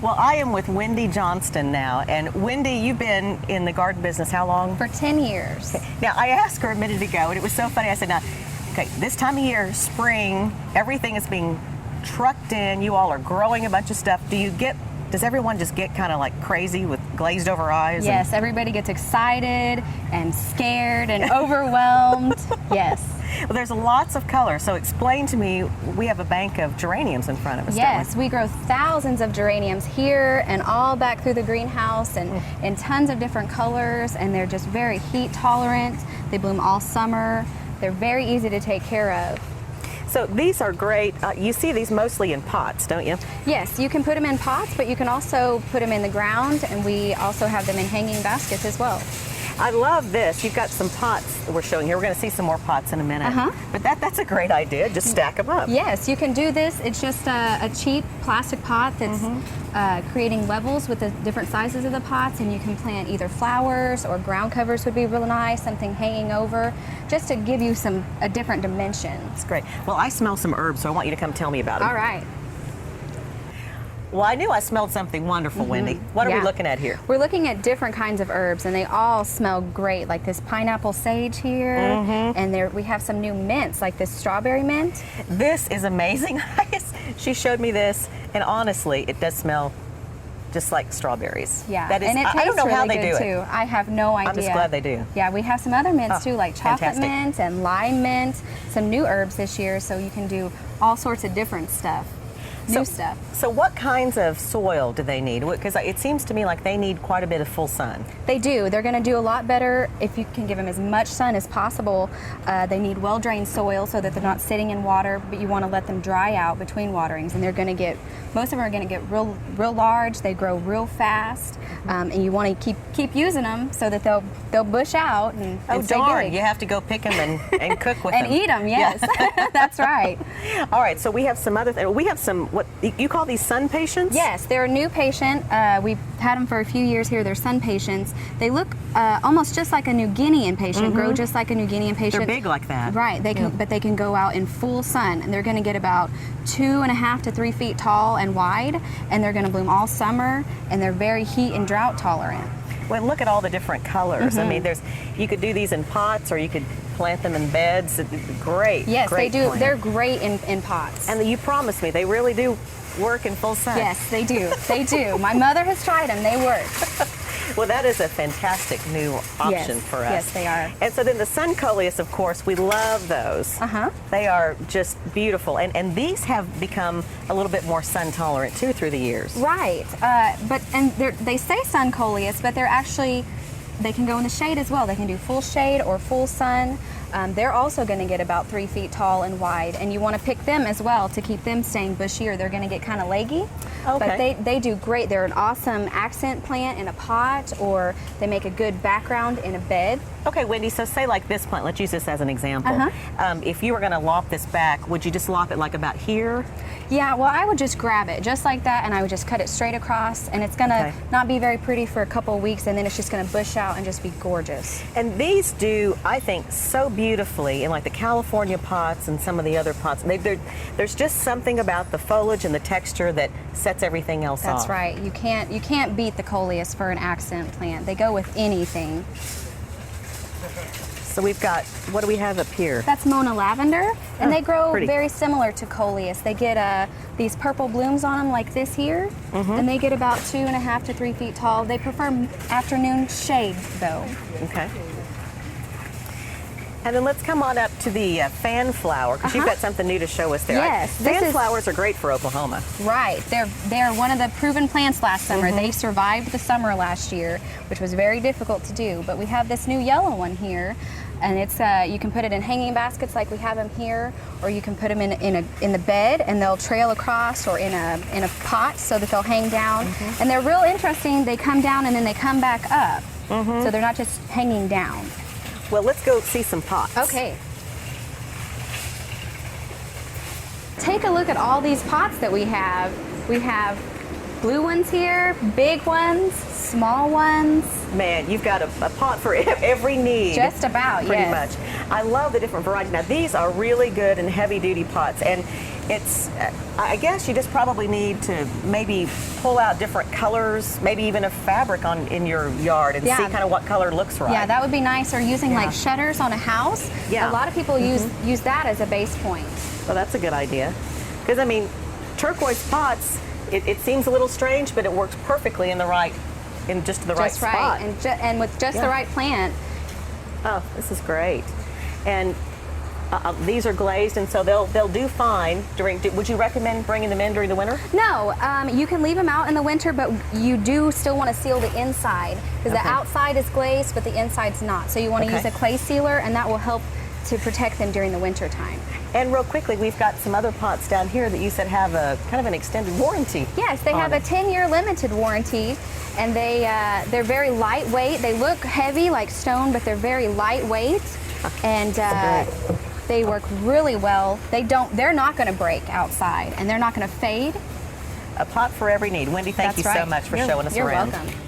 Well, I am with Wendy Johnston now, and Wendy, you've been in the garden business how long? For 10 years. Okay. Now, I asked her a minute ago, and it was so funny. I said, now, okay, this time of year, spring, everything is being trucked in. You all are growing a bunch of stuff. Does everyone just get kind of like crazy with glazed over eyes? Yes, everybody gets excited and scared and overwhelmed. Yes. Well, there's lots of color, so explain to me, we have a bank of geraniums in front of us, Yes, don't we? we grow thousands of geraniums here and all back through the greenhouse and in tons of different colors, and they're just very heat tolerant. They bloom all summer. They're very easy to take care of. So these are great. You see these mostly in pots, don't you? Yes, you can put them in pots, but you can also put them in the ground, and we also have them in hanging baskets as well. I love this. You've got some pots that we're showing here. We're going to see some more pots in a minute. But that's a great idea. Just stack them up. Yes, you can do this. It's just a cheap plastic pot that's creating levels with the different sizes of the pots, and you can plant either flowers or ground covers would be really nice, something hanging over, just to give you a different dimension. That's great. Well, I smell some herbs, so I want you to come tell me about them. All right. Well, I knew I smelled something wonderful, Wendy. What are we looking at here? We're looking at different kinds of herbs, and they all smell great, like this pineapple sage here, and we have some new mints, like this strawberry mint. This is amazing. She showed me this, and honestly, it does smell just like strawberries. Yeah, that is, and it tastes I don't know really how they good do too. it. I have no idea. I'm just glad they do. Yeah, we have some other mints too, like chocolate fantastic. mint and lime mint, some new herbs this year, so you can do all sorts of different stuff. New stuff. So what kinds of soil do they need? Because it seems to me like they need quite a bit of full sun. They do. They're going to do a lot better if you can give them as much sun as possible. They need well-drained soil so that they're not sitting in water, but you want to let them dry out between waterings, and they're going to get, most of them are going to get real large. They grow real fast, and you want to keep using them so that they'll bush out and stay darn! big. You have to go pick them and cook with them and eat them. Yes, that's right. All right. So we have some other things. We have some. What you call these sun patients? Yes, they're a new patient. We've had them for a few years here. They're sun patients. They look almost just like a New Guinean patient, grow just like a New Guinean patient. They're big like that. Right, they can, but they can go out in full sun, and they're going to get about 2.5 to 3 feet tall and wide, and they're going to bloom all summer, and they're very heat and drought tolerant. Well, look at all the different colors. I mean, you could do these in pots, or you could plant them in beds. Great. Yes, great they do. plant. They're great in pots. And you promised me they really do work in full sun. Yes, they do. They do. My mother has tried them. They work. Well, that is a fantastic new option for us. Yes, they are. And so then the sun coleus, of course, we love those. They are just beautiful. And these have become a little bit more sun tolerant too through the years. Right. They say sun coleus, but they're actually, they can go in the shade as well. They can do full shade or full sun. They're also going to get about 3 feet tall and wide, and you want to pick them as well to keep them staying bushy, or they're going to get kind of leggy. Okay. But they do great. They're an awesome accent plant in a pot, or they make a good background in a bed. Okay, Wendy, so say like this plant, let's use this as an example. If you were going to lop this back, would you just lop it like about here? Yeah, well, I would just grab it just like that, and I would just cut it straight across, and it's going to not be very pretty for a couple of weeks, and then it's just going to bush out and just be gorgeous. And these do, I think, so beautifully in like the California pots and some of the other pots. There's just something about the foliage and the texture that sets everything else off. That's right. You can't beat the coleus for an accent plant. They go with anything. So we've got, what do we have up here? That's Mona lavender, and they grow pretty. very similar to coleus. They get these purple blooms on them like this here, and they get about 2.5 to 3 feet tall. They prefer afternoon shade though. Okay. And then let's come on up to the fan flower, because you've got something new to show us there. Yes. Fan flowers are great for Oklahoma. Right. They're one of the proven plants last summer. They survived the summer last year, which was very difficult to do. But we have this new yellow one here, and it's you can put it in hanging baskets like we have them here, or you can put them in the bed, and they'll trail across, or in a pot so that they'll hang down. And they're real interesting. They come down and then they come back up, so they're not just hanging down. Well, let's go see some pots. Okay. Take a look at all these pots that we have. We have blue ones here, big ones, small ones. Man, you've got a pot for every need. Just about, pretty yes. much. I love the different varieties. Now, these are really good and heavy-duty pots. And it's, I guess you just probably need to maybe pull out different colors, maybe even a fabric in your yard and see kind of what color looks right. Yeah, that would be nice. Or using like shutters on a house. Yeah. A lot of people use that as a base point. Well, that's a good idea. Because, I mean, turquoise pots, it seems a little strange, but it works perfectly in just the right spot. And with just the right plant. Oh, this is great. And these are glazed, and so they'll do fine would you recommend bringing them in during the winter? No, you can leave them out in the winter, but you do still want to seal the inside because the outside is glazed, but the inside's not. So you want to use a clay sealer, and that will help to protect them during the winter time. And real quickly, we've got some other pots down here that you said have a kind of an extended warranty. Yes, they have a 10-year limited warranty, and they're very lightweight. They look heavy like stone, but they're very lightweight, and they work really well. They're not going to break outside, and they're not going to fade. A pot for every need. Wendy, thank you so much for showing us around. You're welcome.